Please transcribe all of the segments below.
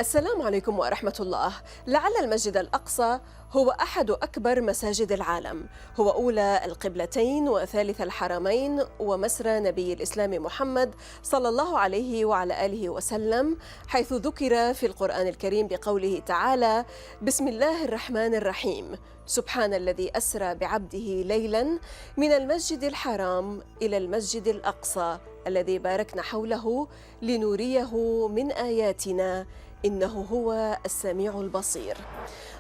السلام عليكم ورحمة الله. لعل المسجد الأقصى هو أحد أكبر مساجد العالم، هو أولى القبلتين وثالث الحرمين ومسرى نبي الإسلام محمد صلى الله عليه وعلى آله وسلم، حيث ذكر في القرآن الكريم بقوله تعالى: بسم الله الرحمن الرحيم، سبحان الذي أسرى بعبده ليلا من المسجد الحرام إلى المسجد الأقصى الذي باركنا حوله لنريه من آياتنا إنه هو السميع البصير.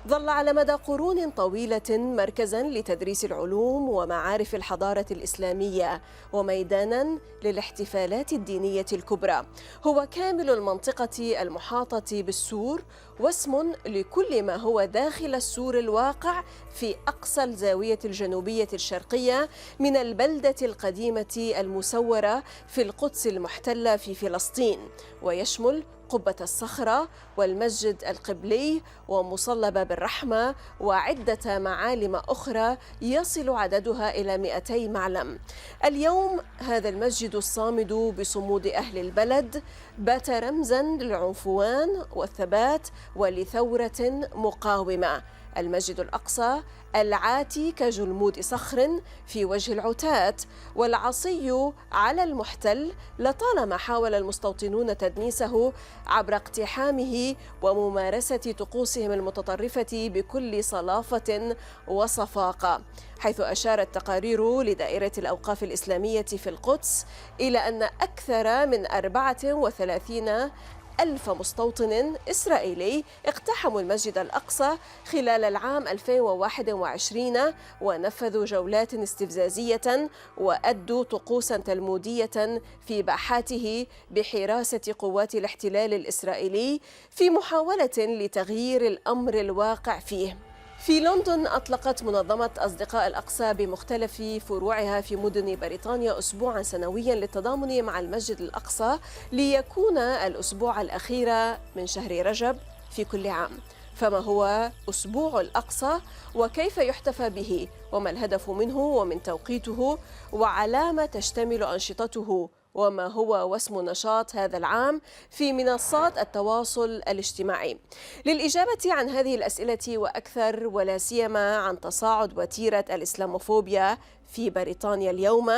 ظل على مدى قرون طويلة مركزاً لتدريس العلوم ومعارف الحضارة الإسلامية وميداناً للاحتفالات الدينية الكبرى. هو كامل المنطقة المحاطة بالسور، واسم لكل ما هو داخل السور الواقع في أقصى الزاوية الجنوبية الشرقية من البلدة القديمة المسورة في القدس المحتلة في فلسطين، ويشمل قبة الصخرة والمسجد القبلي ومصلى باب الرحمة وعدة معالم أخرى يصل عددها إلى 200 معلم. اليوم هذا المسجد الصامد بصمود أهل البلد بات رمزاً للعنفوان والثبات ولثورة مقاومة. المسجد الأقصى العاتي كجلمود صخر في وجه العتاة والعصي على المحتل، لطالما حاول المستوطنون تدنيسه عبر اقتحامه وممارسة طقوسهم المتطرفة بكل صلافة وصفاقة، حيث أشارت تقارير لدائرة الأوقاف الإسلامية في القدس إلى أن أكثر من 34,000 مستوطن إسرائيلي اقتحموا المسجد الأقصى خلال العام 2021 ونفذوا جولات استفزازية وأدوا طقوسا تلمودية في باحاته بحراسة قوات الاحتلال الإسرائيلي في محاولة لتغيير الأمر الواقع فيه. في لندن أطلقت منظمة أصدقاء الأقصى بمختلف فروعها في مدن بريطانيا أسبوعا سنويا للتضامن مع المسجد الأقصى، ليكون الأسبوع الأخير من شهر رجب في كل عام. فما هو أسبوع الأقصى وكيف يحتفى به وما الهدف منه ومن توقيته وعلام تشتمل أنشطته وما هو واسم نشاط هذا العام في منصات التواصل الاجتماعي؟ للإجابة عن هذه الأسئلة وأكثر، ولا سيما عن تصاعد وتيرة الإسلاموفوبيا في بريطانيا اليوم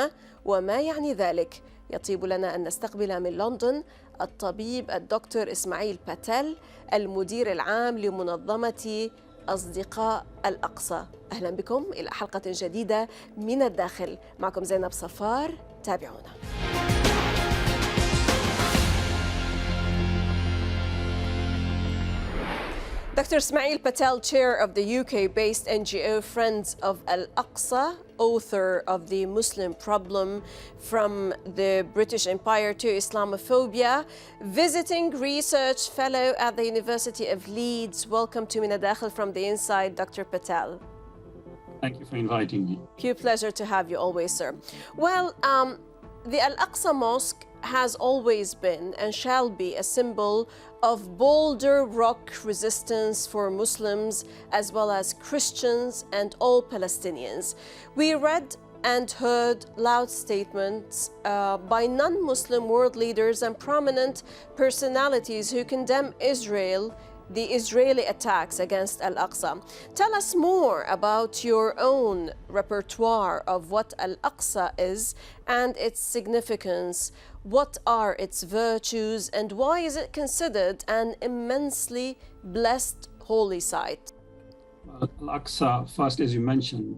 وما يعني ذلك، يطيب لنا أن نستقبل من لندن الطبيب الدكتور اسماعيل باتيل، المدير العام لمنظمة أصدقاء الأقصى. أهلا بكم إلى حلقة جديدة من الداخل، معكم زينب صفار، تابعونا. Dr. Ismail Patel, chair of the UK-based NGO Friends of Al-Aqsa, author of The Muslim Problem From the British Empire to Islamophobia, visiting research fellow at the University of Leeds. Welcome to Min Al-Dakhil from the inside, Dr. Patel. Thank you for inviting me. Pure pleasure to have you always, sir. Well, the Al-Aqsa Mosque has always been and shall be a symbol of boulder rock resistance for Muslims as well as Christians and all Palestinians. We read and heard loud statements by non-Muslim world leaders and prominent personalities who condemn the Israeli attacks against Al-Aqsa. Tell us more about your own repertoire of what Al-Aqsa is and its significance. What are its virtues and why is it considered an immensely blessed holy site? Al-Aqsa, first, as you mentioned,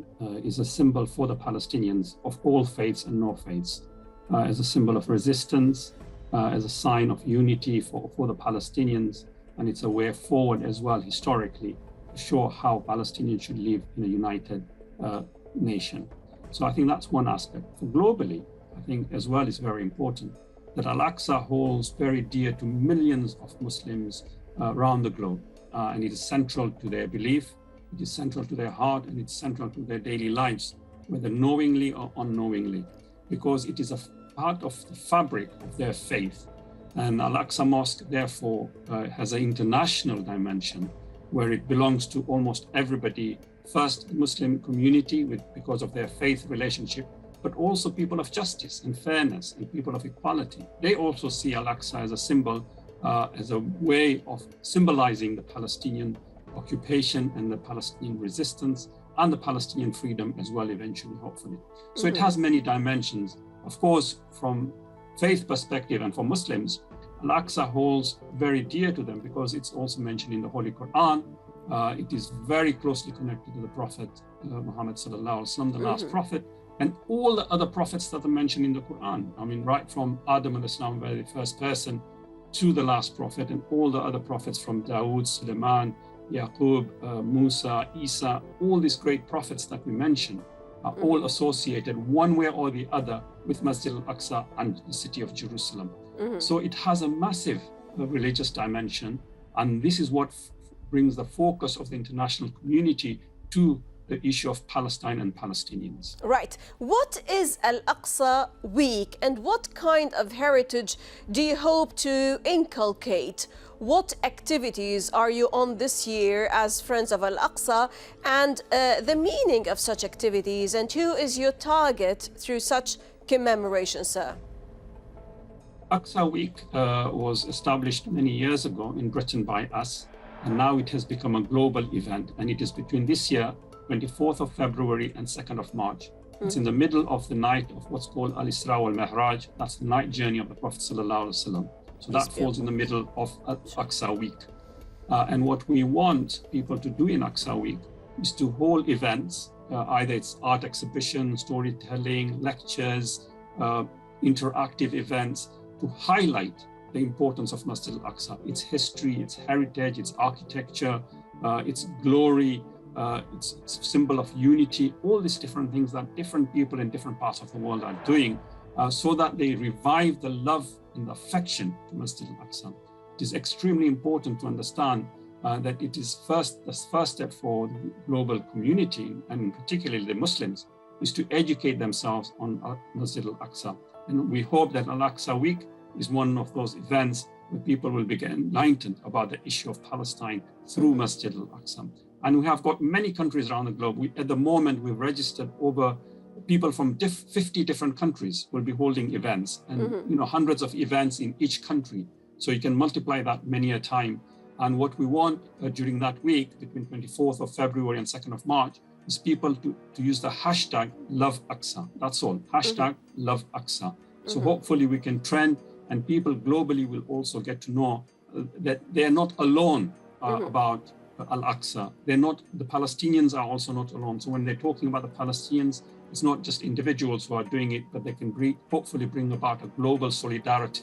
is a symbol for the Palestinians of all faiths and no faiths, as a symbol of resistance, as a sign of unity for the Palestinians, and it's a way forward as well historically to show how Palestinians should live in a united nation. So I think that's one aspect. For globally, I think as well is very important that Al-Aqsa holds very dear to millions of Muslims around the globe, and it is central to their belief, it is central to their heart, and it's central to their daily lives, whether knowingly or unknowingly, because it is a part of the fabric of their faith. And Al-Aqsa Mosque, therefore, has an international dimension where it belongs to almost everybody. First, the Muslim community because of their faith relationship, but also people of justice and fairness and people of equality. They also see Al-Aqsa as a symbol as a way of symbolizing the Palestinian occupation and the Palestinian resistance and the Palestinian freedom as well, eventually, hopefully. So it has many dimensions. Of course, from faith perspective and for Muslims, Al-Aqsa holds very dear to them because it's also mentioned in the Holy Quran. It is very closely connected to the Prophet Muhammad sallallahu alaihi wasallam, the last prophet, and all the other prophets that are mentioned in the Quran. I mean, right from Adam alayhi salam, the first person, to the last prophet, and all the other prophets from Dawood, Suleiman, Yaqub, Musa, Isa, all these great prophets that we mentioned are all associated one way or the other with Masjid al-Aqsa and the city of Jerusalem. So it has a massive religious dimension, and this is what brings the focus of the international community to the issue of Palestine and Palestinians. Right. What is Al-Aqsa Week, and what kind of heritage do you hope to inculcate? What activities are you on this year as Friends of Al-Aqsa, and the meaning of such activities, and who is your target through such commemoration, sir? Aqsa Week was established many years ago in Britain by us, and now it has become a global event, and it is between this year, 24th of February and 2nd of March. It's in the middle of the night of what's called Al-Isra wal-Mi'raj. That's the night journey of the Prophet sallallahu alaihi wasallam. So that falls in the middle of Aqsa Week. And what we want people to do in Aqsa Week is to hold events, either it's art exhibition, storytelling, lectures, interactive events, to highlight the importance of Masjid al-Aqsa, its history, its heritage, its architecture, its glory, its symbol of unity, all these different things that different people in different parts of the world are doing, so that they revive the love and the affection to Masjid al-Aqsa. It is extremely important to understand that it is the first step for the global community, and particularly the Muslims, is to educate themselves on Masjid al-Aqsa. And we hope that Al-Aqsa Week is one of those events where people will be enlightened about the issue of Palestine through Masjid al-Aqsa. And we have got many countries around the globe. At the moment, we've registered over people from 50 different countries will be holding events, and hundreds of events in each country. So you can multiply that many a time. And what we want during that week, between 24th of February and 2nd of March, is people to use the hashtag Love Aqsa. That's all. Hashtag Love Aqsa. So hopefully we can trend, and people globally will also get to know that they are not alone about Al-Aqsa. The Palestinians are also not alone. So when they're talking about the Palestinians, it's not just individuals who are doing it, but they can hopefully bring about a global solidarity.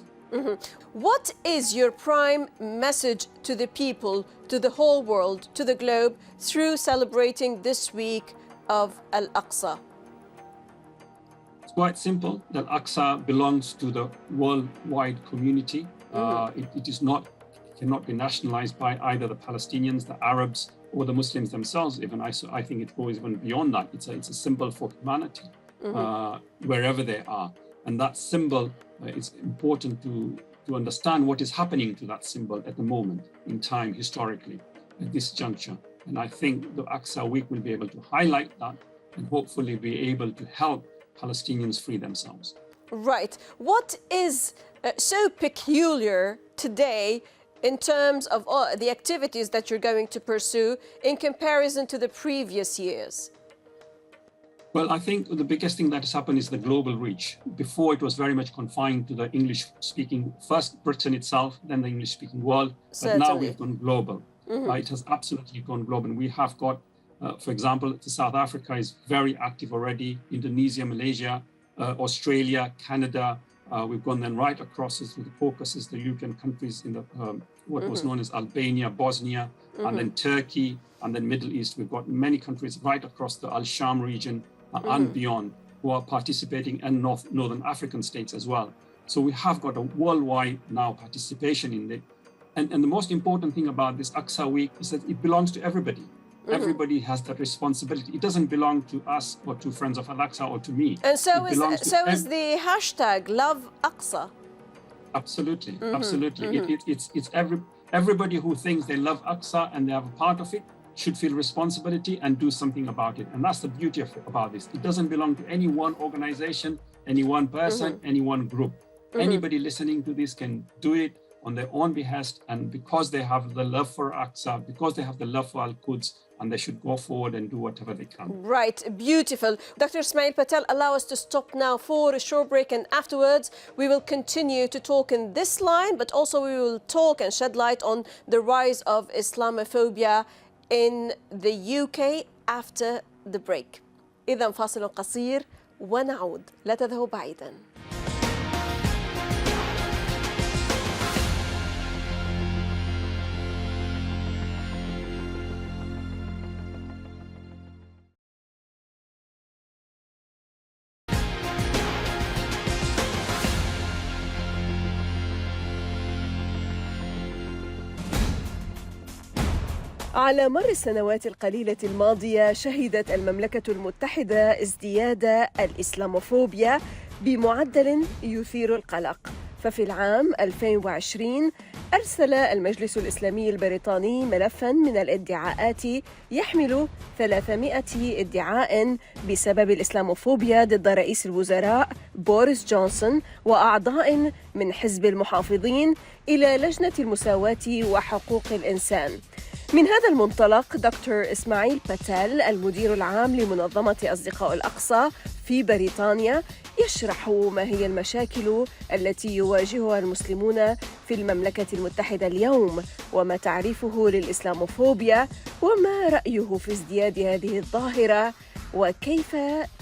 What is your prime message to the people, to the whole world, to the globe, through celebrating this week of Al-Aqsa? It's quite simple. That Al-Aqsa belongs to the worldwide community. It cannot be nationalized by either the Palestinians, the Arabs, or the Muslims themselves. Even I think it goes even beyond that. It's a symbol for humanity, wherever they are. And that symbol, it's important to understand what is happening to that symbol at the moment in time, historically, at this juncture. And I think the Aqsa Week will be able to highlight that and hopefully be able to help Palestinians free themselves. Right. What is so peculiar today in terms of the activities that you're going to pursue in comparison to the previous years? Well, I think the biggest thing that has happened is the global reach. Before, it was very much confined to the English-speaking, first Britain itself, then the English-speaking world. Certainly. But now we've gone global. It has absolutely gone global. And we have got, for example, South Africa is very active already, Indonesia, Malaysia, Australia, Canada. We've gone then right across through the Caucasus, the European countries in the what was known as Albania, Bosnia, and then Turkey, and then Middle East. We've got many countries right across the Al-Sham region and beyond who are participating, and Northern African states as well. So we have got a worldwide now participation in it. And the most important thing about this Aqsa Week is that it belongs to everybody. Everybody has that responsibility. It doesn't belong to us or to Friends of Al-Aqsa or to me. And so is the hashtag Love Aqsa. Absolutely, absolutely. It's everybody who thinks they love Aqsa and they have a part of it should feel responsibility and do something about it. And that's the beauty about this. It doesn't belong to any one organization, any one person, any one group. Anybody listening to this can do it on their own behest, and because they have the love for Aqsa, because they have the love for Al-Quds, and they should go forward and do whatever they can. Right, beautiful. Dr. Ismail Patel, allow us to stop now for a short break, and afterwards we will continue to talk in this line, but also we will talk and shed light on the rise of Islamophobia in the UK after the break. إذن فاصل قصير ونعود، لا تذهبوا بعيدا. على مر السنوات القليلة الماضية شهدت المملكة المتحدة ازدياد الإسلاموفوبيا بمعدل يثير القلق. ففي العام 2020 أرسل المجلس الإسلامي البريطاني ملفاً من الادعاءات يحمل 300 ادعاء بسبب الإسلاموفوبيا ضد رئيس الوزراء بوريس جونسون وأعضاء من حزب المحافظين إلى لجنة المساواة وحقوق الإنسان. من هذا المنطلق دكتور اسماعيل باتيل المدير العام لمنظمة أصدقاء الأقصى في بريطانيا يشرح ما هي المشاكل التي يواجهها المسلمون في المملكة المتحدة اليوم، وما تعريفه للإسلاموفوبيا، وما رأيه في ازدياد هذه الظاهرة، وكيف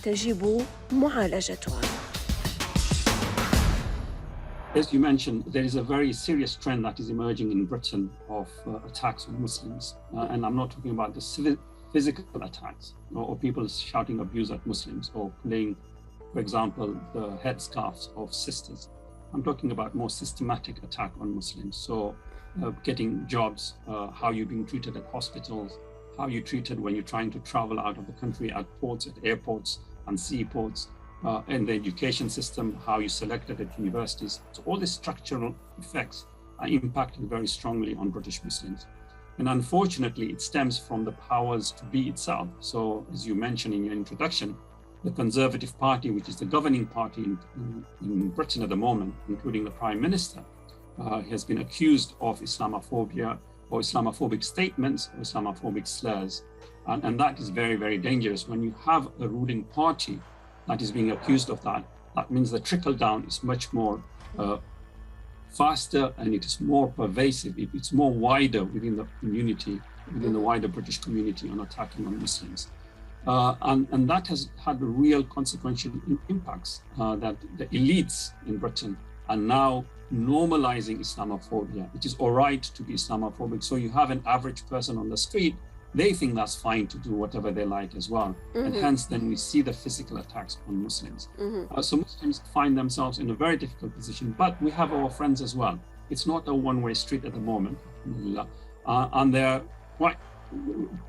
تجب معالجتها. As you mentioned, there is a very serious trend that is emerging in Britain of attacks on Muslims. And I'm not talking about the physical attacks or people shouting abuse at Muslims or pulling, for example, the headscarves of sisters. I'm talking about more systematic attack on Muslims. So getting jobs, how you're being treated at hospitals, how you're treated when you're trying to travel out of the country at ports, at airports and seaports. In the education system, how you selected at universities. So all these structural effects are impacting very strongly on British Muslims. And unfortunately, it stems from the powers to be itself. So as you mentioned in your introduction, the Conservative Party, which is the governing party in Britain at the moment, including the Prime Minister, has been accused of Islamophobia or Islamophobic statements or Islamophobic slurs. And that is very, very dangerous. When you have a ruling party that is being accused of that, that means the trickle down is much more faster and it is more pervasive. It's more wider within the community, within the wider British community on attacking on Muslims. And that has had real consequential impacts that the elites in Britain are now normalizing Islamophobia. It is all right to be Islamophobic. So you have an average person on the street, they think that's fine to do whatever they like as well. And hence then we see the physical attacks on Muslims. So Muslims find themselves in a very difficult position, but we have our friends as well. It's not a one-way street at the moment. And there are quite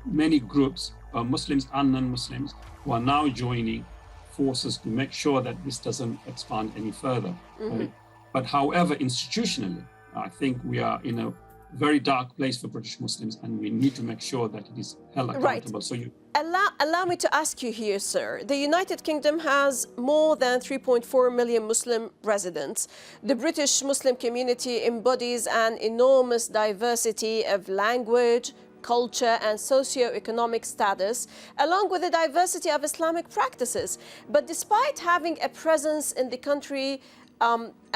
many groups, Muslims and non-Muslims, who are now joining forces to make sure that this doesn't expand any further. Right? But however, institutionally, I think we are in a very dark place for British Muslims, and we need to make sure that it is held accountable. Right. So you allow me to ask you here, sir. The United Kingdom has more than 3.4 million Muslim residents. The British Muslim community embodies an enormous diversity of language, culture and socio-economic status, along with the diversity of Islamic practices. But despite having a presence in the country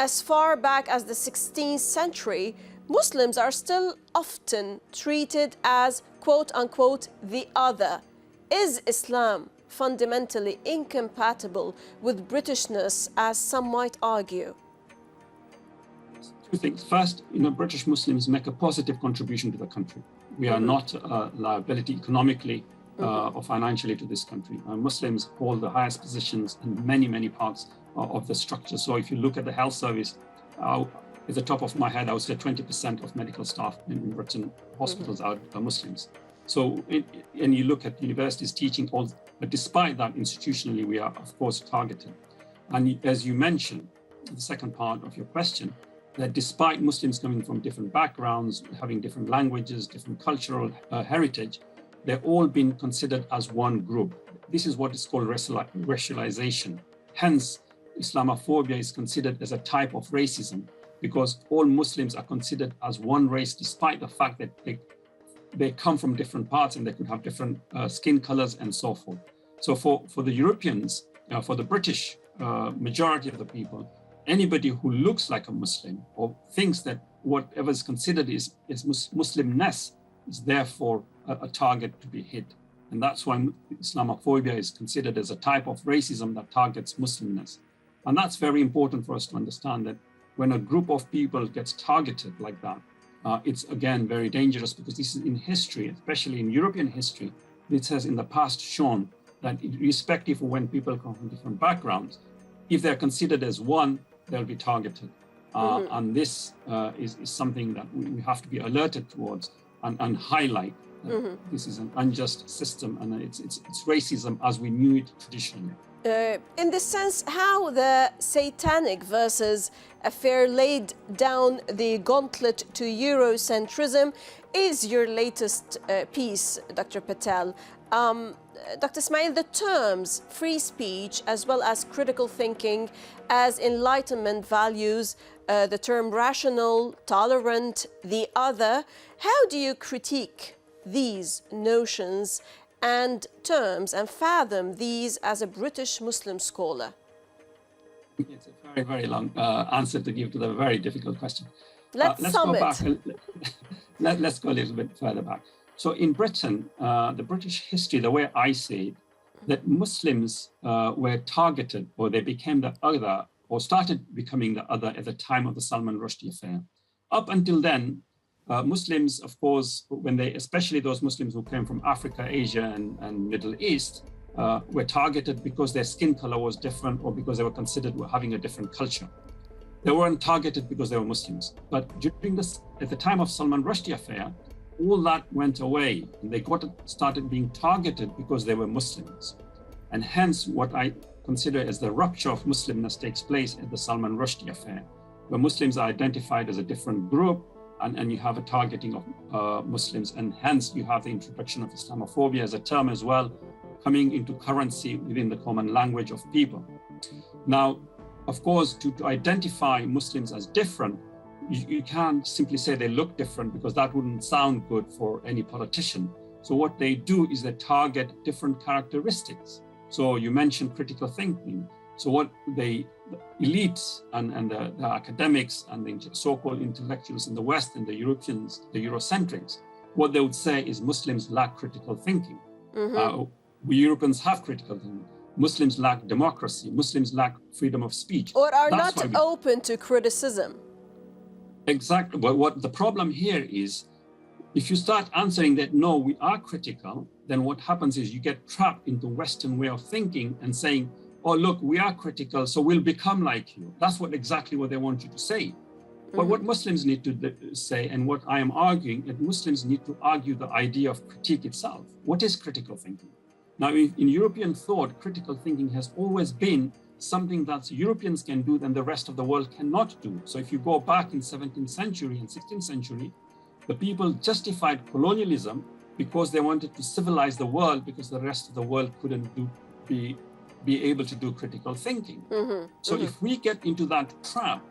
as far back as the 16th century, Muslims are still often treated as, quote unquote, the other. Is Islam fundamentally incompatible with Britishness, as some might argue? Two things. First, British Muslims make a positive contribution to the country. We are not a liability economically or financially to this country. Muslims hold the highest positions in many, many parts of the structure. So if you look at the health service, at the top of my head, I would say 20% of medical staff in Britain, hospitals are Muslims. So, and you look at universities teaching all, but despite that, institutionally, we are, of course, targeted. And as you mentioned, the second part of your question, that despite Muslims coming from different backgrounds, having different languages, different cultural heritage, they're all being considered as one group. This is what is called racialization. Hence, Islamophobia is considered as a type of racism. because all Muslims are considered as one race, despite the fact that they come from different parts and they could have different skin colors and so forth. So for the Europeans, for the British majority of the people, anybody who looks like a Muslim or thinks that whatever is considered is Muslimness is therefore a target to be hit. And that's why Islamophobia is considered as a type of racism that targets Muslimness. And that's very important for us to understand, that when a group of people gets targeted like that, it's again very dangerous, because this is in history, especially in European history, this has in the past shown that irrespective of when people come from different backgrounds, if they're considered as one, they'll be targeted. And this is something that we have to be alerted towards and highlight. This is an unjust system, and it's racism as we knew it traditionally. In this sense, how the satanic versus affair laid down the gauntlet to Eurocentrism is your latest piece, Dr. Patel. Dr. Ismail, the terms free speech as well as critical thinking as Enlightenment values, the term rational, tolerant, the other, how do you critique these notions and terms and fathom these as a British Muslim scholar? It's a very, very long answer to give to the very difficult question. Let's go back. Let's go a little bit further back. So in Britain, the British history, the way I see it, that Muslims were targeted, or they became the other, or started becoming the other at the time of the Salman Rushdie affair. Up until then, Muslims, of course, especially those Muslims who came from Africa, Asia, and Middle East, were targeted because their skin color was different, or because they were considered having a different culture. They weren't targeted because they were Muslims. But at the time of Salman Rushdie affair, all that went away, and they started being targeted because they were Muslims. And hence, what I consider as the rupture of Muslimness takes place at the Salman Rushdie affair, where Muslims are identified as a different group, and you have a targeting of Muslims, and hence you have the introduction of Islamophobia as a term as well, coming into currency within the common language of people. Now, of course, to identify Muslims as different, you can't simply say they look different, because that wouldn't sound good for any politician. So what they do is they target different characteristics. So you mentioned critical thinking. So what the elites and the academics and the so-called intellectuals in the West and the Europeans, the Eurocentrics, what they would say is Muslims lack critical thinking. We Europeans have critical thinking. Muslims lack democracy. Muslims lack freedom of speech. Or are not open to criticism. Exactly. But what the problem here is, if you start answering that, no, we are critical, then what happens is you get trapped into Western way of thinking and saying, oh, look, we are critical, so we'll become like you. That's exactly what they want you to say. But what Muslims need to say, and what I am arguing, that Muslims need to argue the idea of critique itself. What is critical thinking? Now, in European thought, critical thinking has always been something that Europeans can do and the rest of the world cannot do. So if you go back in 17th century and 16th century, the people justified colonialism because they wanted to civilize the world, because the rest of the world couldn't be able to do critical thinking. So if we get into that trap,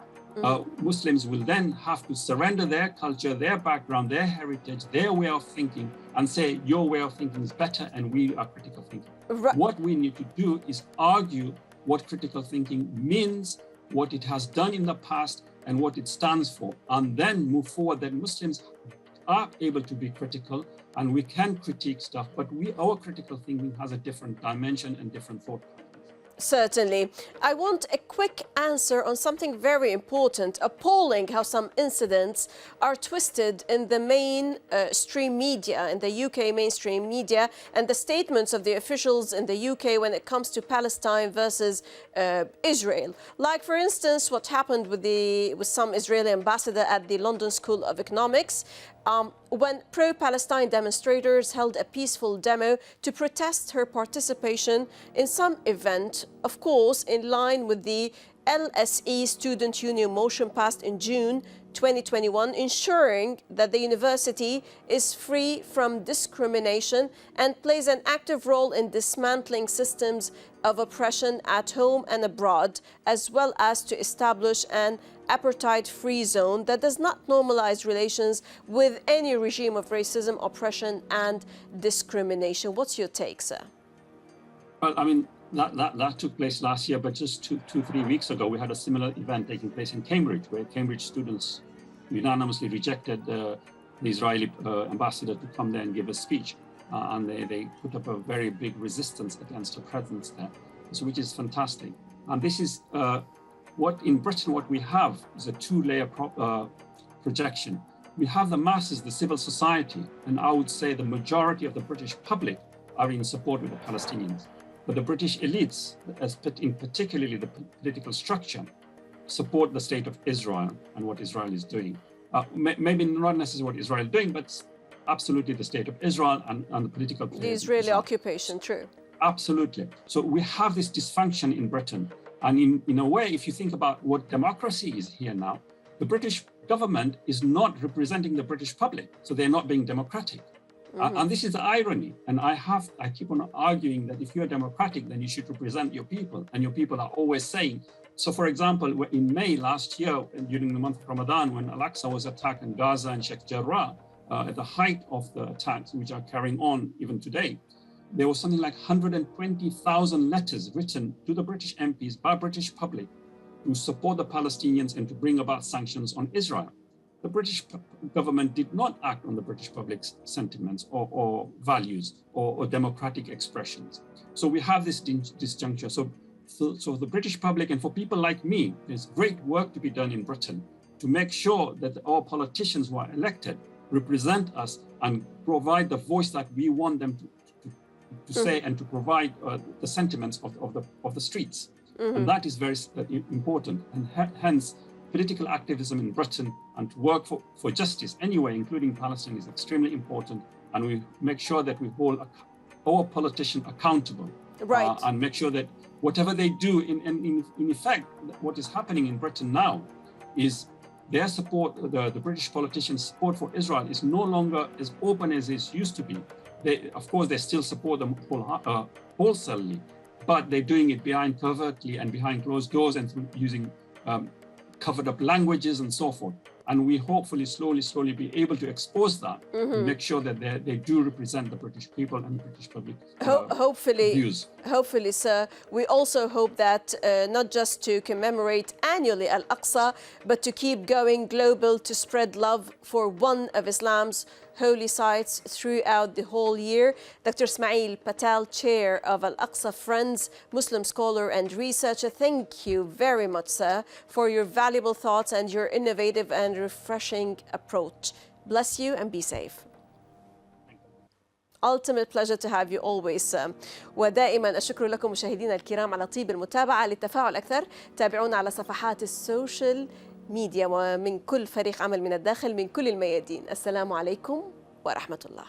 Muslims will then have to surrender their culture, their background, their heritage, their way of thinking, and say, your way of thinking is better and we are critical thinking. What we need to do is argue what critical thinking means, what it has done in the past, and what it stands for, and then move forward that Muslims are able to be critical and we can critique stuff, but our critical thinking has a different dimension and different thought. Certainly. I want a quick answer on something very important. Appalling how some incidents are twisted in the mainstream media, in the UK mainstream media, and the statements of the officials in the UK when it comes to Palestine versus Israel. Like, for instance, what happened with some Israeli ambassador at the London School of Economics, when pro-Palestine demonstrators held a peaceful demo to protest her participation in some event, of course, in line with the LSE Student Union motion passed in June 2021, ensuring that the university is free from discrimination and plays an active role in dismantling systems of oppression at home and abroad, as well as to establish an apartheid-free zone that does not normalize relations with any regime of racism, oppression, and discrimination. What's your take, sir? Well, I mean, that took place last year, but just 3 weeks ago, we had a similar event taking place in Cambridge, where Cambridge students unanimously rejected the Israeli ambassador to come there and give a speech. And they put up a very big resistance against her presence there, so which is fantastic. And this is what in Britain, what we have is a two-layer projection. We have the masses, the civil society, and I would say the majority of the British public are in support with the Palestinians. But the British elites, in particularly the political structure, support the state of Israel and what Israel is doing. Maybe not necessarily what Israel is doing, but absolutely the state of Israel and the political... The Israeli occupation, true. Absolutely. So we have this dysfunction in Britain. And in a way, if you think about what democracy is here now, the British government is not representing the British public. So they're not being democratic. And this is the irony. And I keep on arguing that if you're democratic, then you should represent your people. And your people are always saying, so for example, in May last year, during the month of Ramadan, when Al-Aqsa was attacked in Gaza and Sheikh Jarrah, at the height of the attacks, which are carrying on even today, there was something like 120,000 letters written to the British MPs by British public to support the Palestinians and to bring about sanctions on Israel. The British government did not act on the British public's sentiments or values or democratic expressions. So we have this disjuncture. So the British public, and for people like me, there's great work to be done in Britain to make sure that our politicians who are elected represent us and provide the voice that we want them to say and to provide the sentiments of the streets. And that is very important. And hence, political activism in Britain and to work for justice anyway, including Palestine, is extremely important. And we make sure that we hold our politicians accountable. Right. And make sure that whatever they do, in effect, what is happening in Britain now is their support, the British politicians' support for Israel is no longer as open as it used to be. Of course, they still support them wholesalely, but they're doing it covertly and behind closed doors and through using covered up languages and so forth. And we hopefully slowly be able to expose that and make sure that they do represent the British people and the British public views. Hopefully, sir. We also hope that not just to commemorate annually Al-Aqsa, but to keep going global to spread love for one of Islam's holy sites throughout the whole year. Dr. Ismaail Patel, Chair of Al-Aqsa Friends, Muslim scholar and researcher, thank you very much, sir, for your valuable thoughts and your innovative and refreshing approach. Bless you and be safe. Ultimate pleasure to have you always. ودائما الشكر لكم مشاهدينا الكرام على طيب المتابعة. للتفاعل أكثر تابعونا على صفحات السوشيال ميديا ومن كل فريق عمل من الداخل من كل الميادين. السلام عليكم ورحمة الله.